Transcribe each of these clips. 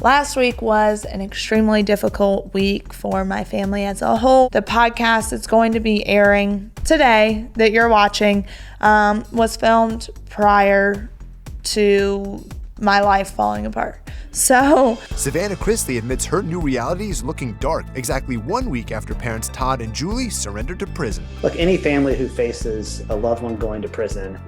Last week was an extremely difficult week for my family as a whole. The podcast that's going to be airing today that you're watching was filmed prior to my life falling apart. So Savannah Chrisley admits her new reality is looking dark exactly 1 week after parents Todd and Julie surrendered to prison. Look, any family who faces a loved one going to prison,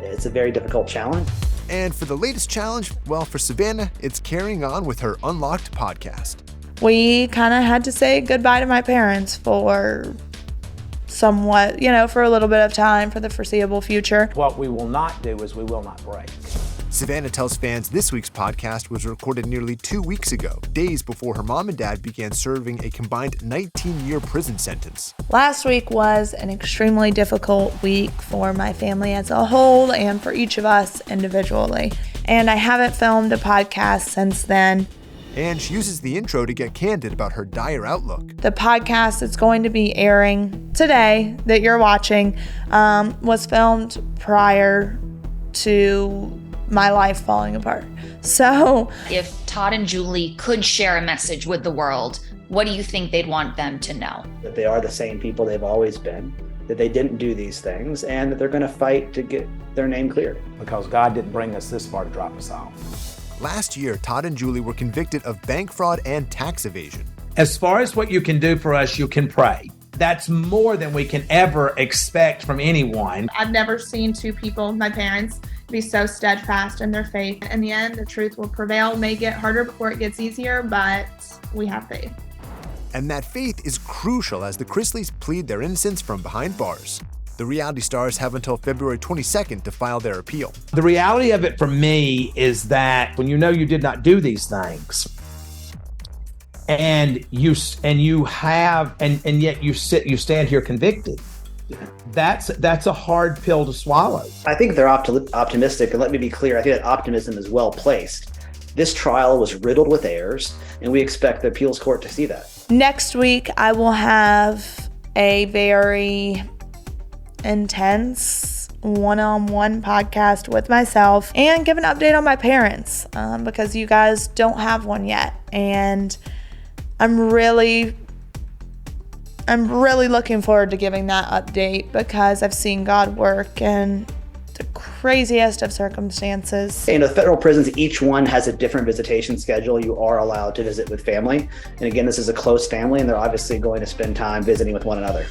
it's a very difficult challenge. And for the latest challenge, well, for Savannah, it's carrying on with her Unlocked podcast. We kind of had to say goodbye to my parents for somewhat, for a little bit of time, for the foreseeable future. What we will not do is we will not break. Savannah tells fans this week's podcast was recorded nearly 2 weeks ago, days before her mom and dad began serving a combined 19-year prison sentence. Last week was an extremely difficult week for my family as a whole and for each of us individually. And I haven't filmed a podcast since then. And she uses the intro to get candid about her dire outlook. The podcast that's going to be airing today that you're watching was filmed prior to my life falling apart. So if Todd and Julie could share a message with the world, what do you think they'd want them to know? That they are the same people they've always been, that they didn't do these things, and that they're going to fight to get their name cleared. Because God didn't bring us this far to drop us off. Last year, Todd and Julie were convicted of bank fraud and tax evasion. As far as what you can do for us, you can pray. That's more than we can ever expect from anyone. I've never seen two people, my parents, be so steadfast in their faith. In the end, the truth will prevail. It may get harder before it gets easier, but we have faith. And that faith is crucial as the Chrisleys plead their innocence from behind bars. The reality stars have until February 22nd to file their appeal. The reality of it for me is that when you know you did not do these things, and you stand here convicted, that's a hard pill to swallow. I think they're optimistic, and let me be clear, I think that optimism is well placed. This trial was riddled with errors, and we expect the appeals court to see that. Next week, I will have a very intense one-on-one podcast with myself and give an update on my parents because you guys don't have one yet. And I'm really looking forward to giving that update because I've seen God work in the craziest of circumstances. The federal prisons, each one has a different visitation schedule. You are allowed to visit with family. And again, this is a close family, and they're obviously going to spend time visiting with one another.